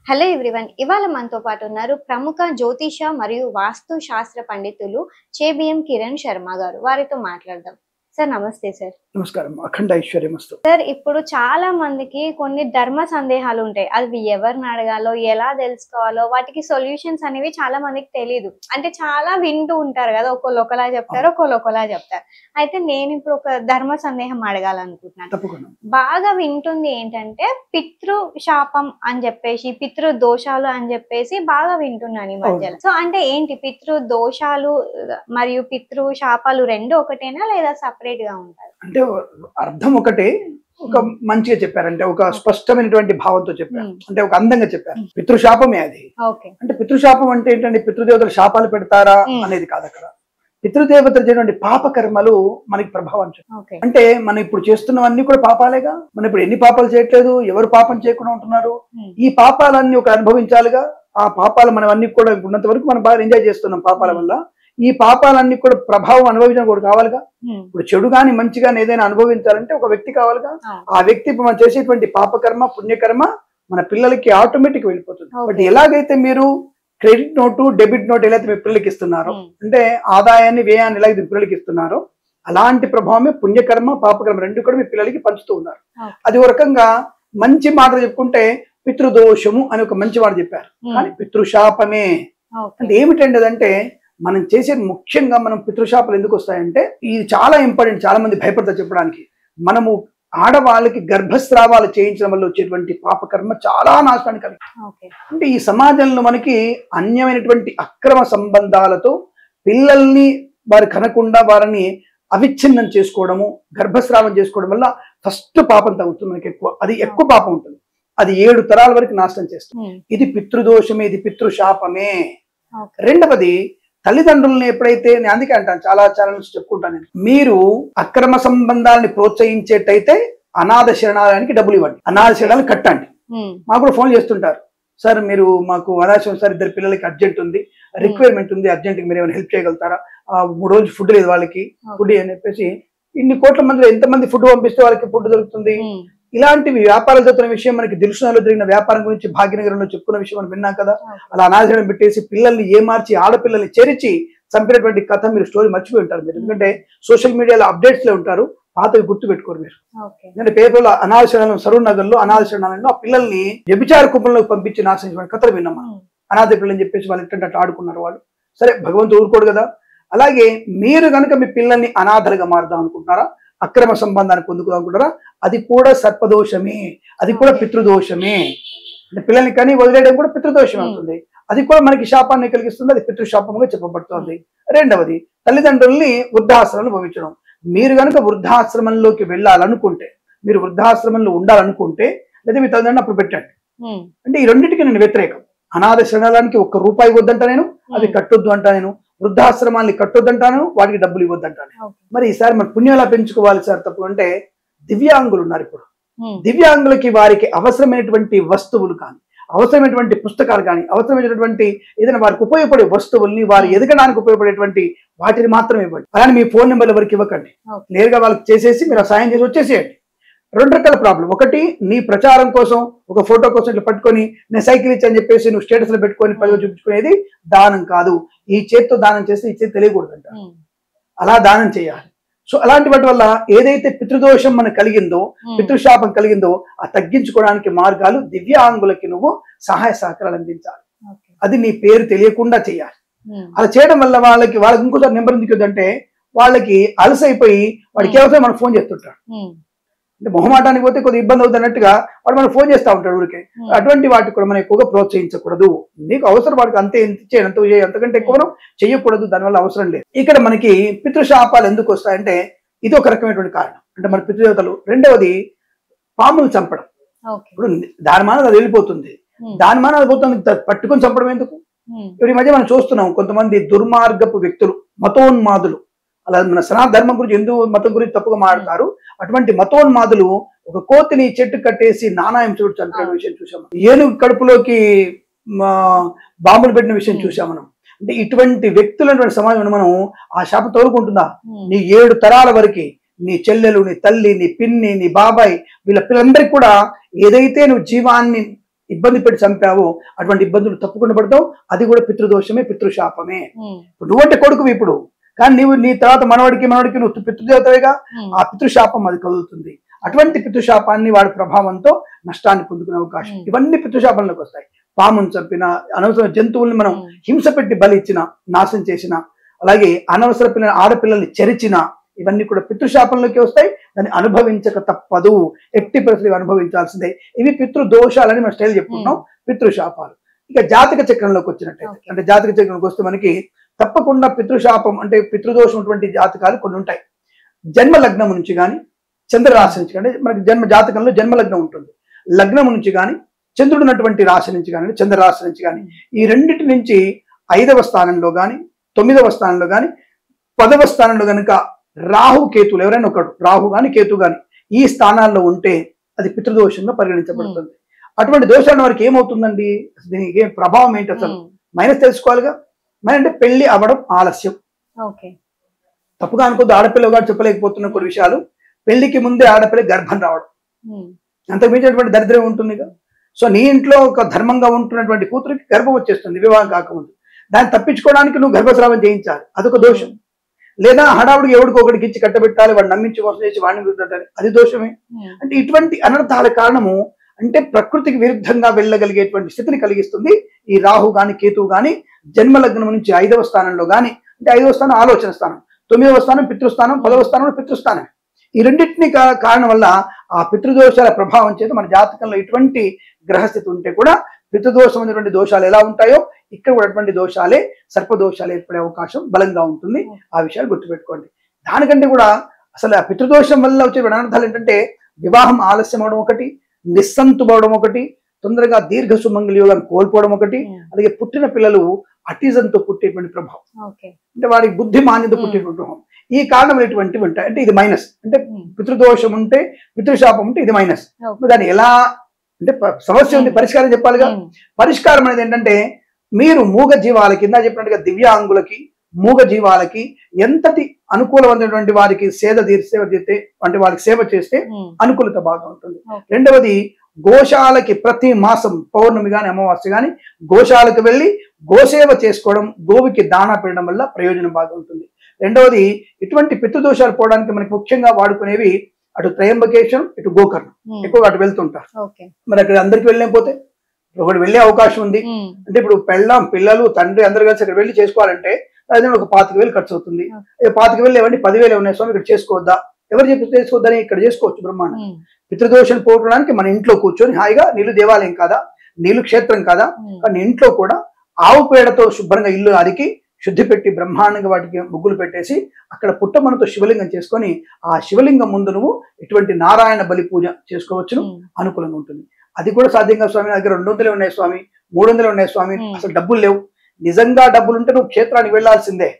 Hello everyone. ఇవాళ మనతో పాటు ఉన్నారు ప్రముఖ జ్యోతిష మరియు వాస్తు శాస్త్ర పండితులు చేబిఎం కిరణ్ శర్మ గారు. వారితో మాట్లాడదాం. సార్ నమస్తే సార్. నమస్కారం. అఖండ ఐశ్వర్యమస్తు. సార్, ఇప్పుడు చాలా మందికి కొన్ని ధర్మ సందేహాలు ఉంటాయి. అవి ఎవరిని అడగాలో, ఎలా తెలుసుకోవాలో, వాటికి సొల్యూషన్స్ అనేవి చాలా మందికి తెలియదు. అంటే చాలా వింటూ ఉంటారు కదా, ఒకళ్ళు ఒకలా చెప్తారు, ఒకళ్ళు ఒకలా చెప్తారు. అయితే నేను ఇప్పుడు ఒక ధర్మ సందేహం అడగాలనుకుంటున్నాను. తప్పకుండా. బాగా వింటుంది ఏంటంటే పితృ శాపం అని చెప్పేసి, పితృ దోషాలు అని చెప్పేసి బాగా వింటున్నాను ఈ మధ్యలో. సో అంటే ఏంటి పితృ దోషాలు మరియు పితృ శాపాలు రెండు ఒకటేనా లేదా సపరేట్ గా ఉంటారు? అంటే అర్థం ఒకటే, ఒక మంచిగా చెప్పారంటే ఒక స్పష్టమైనటువంటి భావంతో చెప్పారు. అంటే ఒక అందంగా చెప్పారు. పితృశాపమే అది. అంటే పితృశాపం అంటే ఏంటంటే పితృదేవతలు శాపాలు పెడతారా అనేది కాదు. అక్కడ పితృదేవతలు చేయటువంటి పాప కర్మలు మనకి ప్రభావం. అంటే మనం ఇప్పుడు చేస్తున్నవన్నీ కూడా పాపాలేగా. మనం ఇప్పుడు ఎన్ని పాపాలు చేయట్లేదు, ఎవరు పాపం చేయకుండా ఉంటున్నారు. ఈ పాపాలన్నీ ఒక అనుభవించాలిగా. ఆ పాపాలు మనం అన్ని కూడా ఉన్నంత వరకు మనం బాగా ఎంజాయ్ చేస్తున్నాం పాపాల వల్ల. ఈ పాపాలన్నీ కూడా ప్రభావం అనుభవించడం కూడా కావాలిగా. ఇప్పుడు చెడు గాని మంచి గాని ఏదైనా అనుభవించాలంటే ఒక వ్యక్తి కావాలిగా. ఆ వ్యక్తి మనం చేసేటువంటి పాపకర్మ పుణ్యకర్మ మన పిల్లలకి ఆటోమేటిక్ వెళ్ళిపోతుంది. బట్ ఎలాగైతే మీరు క్రెడిట్ నోటు డెబిట్ నోట్ ఎలా మీ పిల్లలకి ఇస్తున్నారో, అంటే ఆదాయాన్ని వ్యయాన్ని ఎలా మీ పిల్లలకి ఇస్తున్నారో, అలాంటి ప్రభావమే పుణ్యకర్మ పాపకర్మ రెండు కూడా మీ పిల్లలకి పంచుతూ ఉన్నారు. అది ఒక రకంగా మంచి మాటలు చెప్పుకుంటే పితృదోషము అని ఒక మంచి మాట చెప్పారు. కానీ పితృశాపమే అంటే ఏమిటండి అదంటే, మనం చేసే ముఖ్యంగా మనం పితృశాపాలు ఎందుకు వస్తాయంటే, ఇది చాలా ఇంపార్టెంట్. చాలా మంది భయపడతారు చెప్పడానికి. మనము ఆడవాళ్ళకి గర్భస్రావాలు చేయించడం వల్ల వచ్చేటువంటి పాపకర్మ చాలా నాశనానికి కలిగి. అంటే ఈ సమాజంలో మనకి అన్యమైనటువంటి అక్రమ సంబంధాలతో పిల్లల్ని వారు కనకుండా వారిని అవిచ్ఛిన్నం చేసుకోవడము, గర్భస్రావం చేసుకోవడం వల్ల ఫస్ట్ పాపం తగ్గుతుంది మనకి. అది ఎక్కువ పాపం ఉంటుంది. అది 7 తరాల వరకు నాశనం చేస్తుంది. ఇది పితృదోషమే, ఇది పితృశాపమే. రెండవది, తల్లిదండ్రులను ఎప్పుడైతే, నేను అందుకే అంటాను, చాలా నుంచి చెప్పుకుంటాను నేను, మీరు అక్రమ సంబంధాలని ప్రోత్సహించేటైతే అనాథ శరణాలయానికి డబ్బులు ఇవ్వండి, అనాథ శరణాలను కట్టండి. మాకు కూడా ఫోన్ చేస్తుంటారు, సార్ మీరు మాకు అనాథ సార్ 2 పిల్లలకి అర్జెంట్ ఉంది, రిక్వైర్మెంట్ ఉంది, అర్జెంట్గా మీరు ఏమైనా హెల్ప్ చేయగలుగుతారా, 3 రోజులు ఫుడ్ లేదు వాళ్ళకి, ఫుడ్ అని చెప్పేసి. ఇన్ని కోట్ల మందిలో ఎంతమంది ఫుడ్ పంపిస్తే వాళ్ళకి ఫుడ్ దొరుకుతుంది? ఇలాంటివి వ్యాపారాలు జరుగుతున్న విషయం మనకి దిల్సుఖ్నగర్లో జరిగిన వ్యాపారం గురించి భాగ్యనగరంలో చెప్పుకున్న విషయం మనం విన్నాం కదా. అలా అనాథలను పెట్టేసి పిల్లల్ని ఏమార్చి ఆడపిల్లల్ని చెరిచి చంపినటువంటి కథ మీరు స్టోరీ మర్చిపోయి ఉంటారు మీరు. ఎందుకంటే సోషల్ మీడియాలో అప్డేట్స్ లో ఉంటారు, పాతవి గుర్తు పెట్టుకోరు మీరు. ఎందుకంటే పేపర్లో అనాథ శరణాలయం, సరూర్ నగర్ లో అనాథ శరణాలయంలో ఆ పిల్లల్ని వ్యభిచార కుప్పంలోకి పంపించి నాశనం కథలు విన్నాం. అనాథ పిల్లలని చెప్పేసి వాళ్ళు ఎట్లా ఆడుకున్నారు వాళ్ళు. సరే, భగవంతుడు ఊరుకోడు కదా. అలాగే మీరు కనుక మీ పిల్లల్ని అనాథలుగా మారుదాం అనుకుంటున్నారా, అక్రమ సంబంధాన్ని పొందుకుందాం అనుకుంటారా, అది కూడా సర్పదోషమే, అది కూడా పితృదోషమే. అంటే పిల్లల్ని కానీ వదిలేయడం కూడా పితృదోషం అవుతుంది. అది కూడా మనకి శాపాన్ని కలిగిస్తుంది, అది పితృశాపంగా చెప్పబడుతుంది. రెండవది, తల్లిదండ్రుల్ని వృద్ధాశ్రమంలో పంపించడం. మీరు కనుక వృద్ధాశ్రమంలోకి వెళ్ళాలనుకుంటే, మీరు వృద్ధాశ్రమంలో ఉండాలనుకుంటే, లేదా మీ తల్లిదండ్రులు అప్పుడు పెట్టండి. అంటే ఈ రెండింటికి నేను వ్యతిరేకం. అనాథ శరణాలయానికి ₹1 వద్దంటా నేను, అవి కట్టొద్దు అంటా నేను. వృద్ధాశ్రమాన్ని కట్టొద్దంటాను, వాటికి డబ్బులు ఇవ్వద్దంటాను. మరి ఈసారి మన పుణ్యం ఎలా పెంచుకోవాలి సార్ తప్పు అంటే, దివ్యాంగులు ఉన్నారు ఇప్పుడు. దివ్యాంగులకి వారికి అవసరమైనటువంటి వస్తువులు కానీ, అవసరమైనటువంటి పుస్తకాలు కానీ, అవసరమైనటువంటి ఏదైనా వారికి ఉపయోగపడే వస్తువుల్ని, వారు ఎదగడానికి ఉపయోగపడేటువంటి వాటిని మాత్రమే ఇవ్వండి. అలానే మీ ఫోన్ నెంబర్లు ఎవరికి ఇవ్వకండి. నేరుగా వాళ్ళకి చేసేసి మీరు సాయం చేసి వచ్చేసేయండి. 2 రకాల ప్రాబ్లం. ఒకటి, నీ ప్రచారం కోసం ఒక ఫోటో కోసం ఇట్లా పట్టుకొని నేను సైకిల్ ఇచ్చి అని చెప్పేసి నువ్వు స్టేటస్ లో పెట్టుకొని 10 చూపించుకునేది దానం కాదు. ఈ చేతితో దానం చేస్తే ఈ చేతి తెలియకూడదంట, అలా దానం చేయాలి. సో అలాంటి వాటి వల్ల ఏదైతే పితృదోషం మనకు కలిగిందో, పితృశాపం కలిగిందో, ఆ తగ్గించుకోవడానికి మార్గాలు దివ్యాంగులకి నువ్వు సహాయ సహకారాలు అందించాలి. అది నీ పేరు తెలియకుండా చేయాలి. అలా చేయడం వల్ల వాళ్ళకి ఇంకోసారి నెంబర్ ఎందుకు ఇద్దంటే, వాళ్ళకి అలసైపోయి వాడికి అవసరం మనకు ఫోన్ చేస్తుంటాడు. అంటే మొహమాటానికి పోతే కొద్దిగా ఇబ్బంది అవుతుంది అన్నట్టుగా వాడు మనకు ఫోన్ చేస్తూ ఉంటాడు ఊరికే. అటువంటి వాటికి కూడా మనం ఎక్కువగా ప్రోత్సహించకూడదు. నీకు అవసరం వాడికి అంతే, ఎంత చేయాలి అంత చేయాలి, అంతకంటే ఎక్కువ మనం చెయ్యకూడదు. దానివల్ల అవసరం లేదు. ఇక్కడ మనకి పితృశాపాలు ఎందుకు వస్తాయంటే, ఇది ఒక రకమైనటువంటి కారణం. అంటే మన పితృదేవతలు. రెండవది, పాములు చంపడం. ఇప్పుడు దాని మాన అది వెళ్ళిపోతుంది, దాని మాన అది పోతుంది, పట్టుకొని చంపడం ఎందుకు? ఇప్పుడు ఈ మధ్య మనం చూస్తున్నాం, కొంతమంది దుర్మార్గపు వ్యక్తులు, మతోన్మాదులు, అలా మన సనాతన ధర్మం గురించి, హిందూ మతం గురించి తప్పుగా మాట్లాడతారు. అటువంటి మతోన్మాదులు ఒక కోతిని చెట్టు కట్టేసి నానాహింస చంపిన విషయం చూసాం. ఏనుగు కడుపులోకి బాంబులు పెట్టిన విషయం చూసాం మనం. అంటే ఇటువంటి వ్యక్తులైనటువంటి సమాజం మనం ఆ శాపం తోలుకుంటుందా? నీ 7 తరాల వరకు నీ చెల్లెలు, నీ తల్లి, నీ పిన్ని, నీ బాబాయ్, వీళ్ళ పిల్లలందరికీ కూడా ఏదైతే నువ్వు జీవాన్ని ఇబ్బంది పెట్టి చంపావో అటువంటి ఇబ్బందులు తప్పకుండా పడతావు. అది కూడా పితృదోషమే, పితృశాపమే. నువ్వంటే కొడుకు ఇప్పుడు, కానీ నీవు నీ తర్వాత మనవడికి నువ్వు పితృదేవతవేగా, ఆ పితృశాపం అది కలుగుతుంది. అటువంటి పితృశాపాన్ని వాడి ప్రభావంతో నష్టాన్ని పొందుకునే అవకాశం. ఇవన్నీ పితృశాపంలోకి వస్తాయి. పామును చంపిన, అనవసర జంతువుల్ని మనం హింస పెట్టి బలి ఇచ్చిన, నాశనం చేసిన, అలాగే అనవసర ఆడపిల్లల్ని చెరిచిన, ఇవన్నీ కూడా పితృశాపంలోకి వస్తాయి. దాన్ని అనుభవించక తప్పదు, ఎట్టి పరిస్థితులు అనుభవించాల్సిందే. ఇవి పితృదోషాలని మనం స్టైల్ చెప్పుకున్నాం, పితృశాపాలు. ఇక జాతక చక్రంలోకి వచ్చినట్టయితే, అంటే జాతక చక్రంలోకి వస్తే మనకి తప్పకుండా పితృశాపం అంటే పితృదోషం అటువంటి జాతకాలు కొన్ని ఉంటాయి. జన్మ లగ్నం నుంచి కానీ, చంద్రరాశి నుంచి కానీ, మనకి జన్మ జాతకంలో జన్మ లగ్నం ఉంటుంది. లగ్నం నుంచి కానీ, చంద్రుడు ఉన్నటువంటి రాశి నుంచి కానీ, చంద్రరాశి నుంచి కానీ, ఈ రెండింటి నుంచి 5వ స్థానంలో కానీ, 9వ స్థానంలో కానీ, 10వ స్థానంలో కనుక రాహు కేతువులు ఎవరైనా ఒకడు, రాహు కానీ కేతు కానీ ఈ స్థానాల్లో ఉంటే అది పితృదోషంగా పరిగణించబడుతుంది. అటువంటి దోషాల వారికి ఏమవుతుందండి, దీనికి ఏం ప్రభావం ఏంటి అసలు మైనస్ తెలుసుకోవాలిగా. మరి అంటే పెళ్లి అవ్వడం ఆలస్యం. తప్పుగా అనుకోద్దు, ఆడపిల్ల గారు చెప్పలేకపోతున్న కొన్ని విషయాలు. పెళ్లికి ముందే ఆడపిల్ల గర్భం రావడం, అంతకు మించినటువంటి దరిద్రం ఉంటుంది. సో నీ ఇంట్లో ఒక ధర్మంగా ఉంటున్నటువంటి కూతురికి గర్భం వచ్చేస్తుంది వివాహం కాకముందు. దాన్ని తప్పించుకోవడానికి నువ్వు గర్భస్రావం చేయించాలి, అదొక దోషం. లేదా హడావుడికి ఎవడికి ఒకటికి ఇచ్చి కట్టబెట్టాలి, వాడిని నమ్మించి మోసం చేసి వాడిని గుర్తుంటాలి, అది దోషమే. అంటే ఇటువంటి అనర్థాల కారణము అంటే ప్రకృతికి విరుద్ధంగా వెళ్ళగలిగేటువంటి స్థితిని కలిగిస్తుంది ఈ రాహు గాని కేతువు గాని. జన్మ లగ్నం నుంచి 5వ స్థానంలో గాని, అంటే 5వ స్థానం ఆలోచన స్థానం, 9వ స్థానం పితృస్థానం, 10వ స్థానం పితృస్థానం. ఈ రెండింటిని కారణం వల్ల ఆ పితృదోషాల ప్రభావం చేత మన జాతకంలో ఇటువంటి గ్రహస్థితి ఉంటే కూడా పితృదోషమైనటువంటి దోషాలు ఎలా ఉంటాయో ఇక్కడ కూడా అటువంటి దోషాలే, సర్పదోషాలు ఏర్పడే అవకాశం బలంగా ఉంటుంది. ఆ విషయాలు గుర్తుపెట్టుకోండి. దానికంటే కూడా అసలు ఆ పితృదోషం వల్ల వచ్చే అనర్థాలు ఏంటంటే వివాహం ఆలస్యం అవడం ఒకటి, నిస్సంతుబవడం ఒకటి, తొందరగా దీర్ఘ సుమంగళ యోగాన్ని కోల్పోవడం ఒకటి, అలాగే పుట్టిన పిల్లలు అటిజంతో పుట్టేటువంటి ప్రభావం, అంటే వారికి బుద్ధి మాన్యత పుట్టేటువంటి ప్రభావం. ఈ కారణమైనటువంటివి ఉంటాయి. అంటే ఇది మైనస్. అంటే పితృదోషం ఉంటే, పితృశాపం ఉంటే ఇది మైనస్. దాన్ని ఎలా అంటే సమస్య ఉంది, పరిష్కారం చెప్పాలిగా. పరిష్కారం అనేది ఏంటంటే మీరు మూగ జీవాలకి, ఇందా చెప్పినట్టుగా దివ్యాంగులకి, మూగ జీవాలకి ఎంతటి అనుకూలమైనటువంటి వారికి సేవ చేస్తే, అంటే వారికి సేవ చేస్తే అనుకూలత బాగా ఉంటుంది. రెండవది గోశాలకి ప్రతి మాసం పౌర్ణమి గాని అమావాస్య గాని గోశాలకు వెళ్ళి గోసేవ చేసుకోవడం, గోవుకి దాణా పెట్టడం వల్ల ప్రయోజనం బాగా ఉంటుంది. రెండవది ఇటువంటి పితృదోషాలు పోవడానికి మనకి ముఖ్యంగా వాడుకునేవి అటు త్రయంబకేశం, ఇటు గోకర్ణం, ఎక్కువగా అటు వెళ్తుంటారు. మరి అక్కడ అందరికి వెళ్ళలేకపోతే ఒకటి వెళ్ళే అవకాశం ఉంది. అంటే ఇప్పుడు పెళ్ళాం, పిల్లలు, తండ్రి అందరు కలిసి అక్కడ వెళ్ళి చేసుకోవాలంటే అదే ఒక 25,000 ఖర్చు అవుతుంది. 25,000 ఏమండి 10,000 ఉన్నాయి స్వామి, ఇక్కడ చేసుకోవద్దా? ఎవరు చెప్పి చేసుకోవద్దని? ఇక్కడ చేసుకోవచ్చు బ్రహ్మాండం. పితృదోషం పోవడానికి మన ఇంట్లో కూర్చొని హాయిగా, నీళ్లు దేవాలయం కాదా, నీళ్లు క్షేత్రం కాదా, కానీ ఇంట్లో కూడా ఆవు పేడతో శుభ్రంగా ఇల్లు అరికి శుద్ధి పెట్టి బ్రహ్మాండంగా వాటికి ముగ్గులు పెట్టేసి అక్కడ పుట్టమనతో శివలింగం చేసుకొని ఆ శివలింగం ముందు నువ్వు ఇటువంటి నారాయణ బలి పూజ చేసుకోవచ్చును, అనుకూలంగా ఉంటుంది. అది కూడా సాధ్యంగా స్వామి నా దగ్గర 200 ఉన్నాయి స్వామి, 300 ఉన్నాయి స్వామి, అసలు డబ్బులు లేవు. నిజంగా డబ్బులు ఉంటే నువ్వు క్షేత్రానికి వెళ్లాల్సిందే,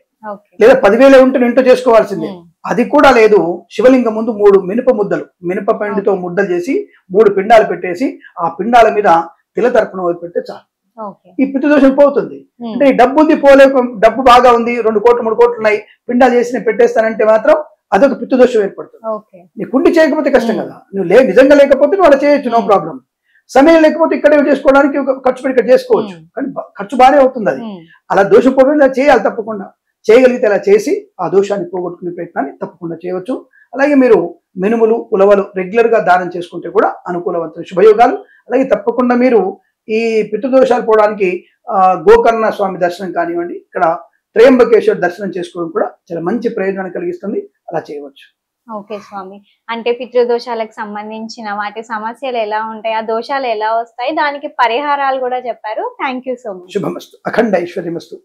లేదా 10,000 ఉంటే నువ్వు ఇంట్లో చేసుకోవాల్సిందే. అది కూడా లేదు. శివలింగం ముందు 3 మినప ముద్దలు, మినప పండితో ముద్దలు చేసి 3 పిండాలు పెట్టేసి ఆ పిండాల మీద తిలతర్పణ పెడితే చాలు, ఈ పితృదోషం పోతుంది. అంటే ఈ డబ్బు ఉంది, డబ్బు బాగా ఉంది, 2 కోట్లు 3 కోట్లు ఉన్నాయి, పిండాలు చేసి నేను పెట్టేస్తానంటే మాత్రం అదొక పితృదోషం ఏర్పడుతుంది. నీ కుండి చేయకపోతే కష్టం కదా. నువ్వు నిజంగా లేకపోతే నువ్వు అలా చేయొచ్చు, నో ప్రాబ్లం. సమయం లేకపోతే ఇక్కడే చేసుకోవడానికి ఖర్చు పెట్టి ఇక్కడ చేసుకోవచ్చు, కానీ ఖర్చు బాగానే అవుతుంది. అది అలా దోషం పోవడం ఇలా చేయాలి, తప్పకుండా చేయగలిగితే అలా చేసి ఆ దోషాన్ని పోగొట్టుకునే ప్రయత్నాన్ని తప్పకుండా చేయవచ్చు. అలాగే మీరు మినుములు, ఉలవలు రెగ్యులర్ గా దానం చేసుకుంటే కూడా అనుకూలవంతమైన శుభయోగాలు. అలాగే తప్పకుండా మీరు ఈ పితృదోషాలు పోవడానికి గోకర్ణ స్వామి దర్శనం కానివ్వండి, ఇక్కడ త్రయంబకేశ్వర దర్శనం చేసుకోవడం కూడా చాలా మంచి ప్రయోజనాన్ని కలిగిస్తుంది. అలా చేయవచ్చు. ఓకే స్వామి, అంటే పితృదోషాలకు సంబంధించిన వాటి సమస్యలు ఎలా ఉంటాయి, ఆ దోషాలు ఎలా వస్తాయి, దానికి పరిహారాలు కూడా చెప్పారు. Thank you so much. Subhamastu, Akhanda ఐశ్వర్యమస్తు.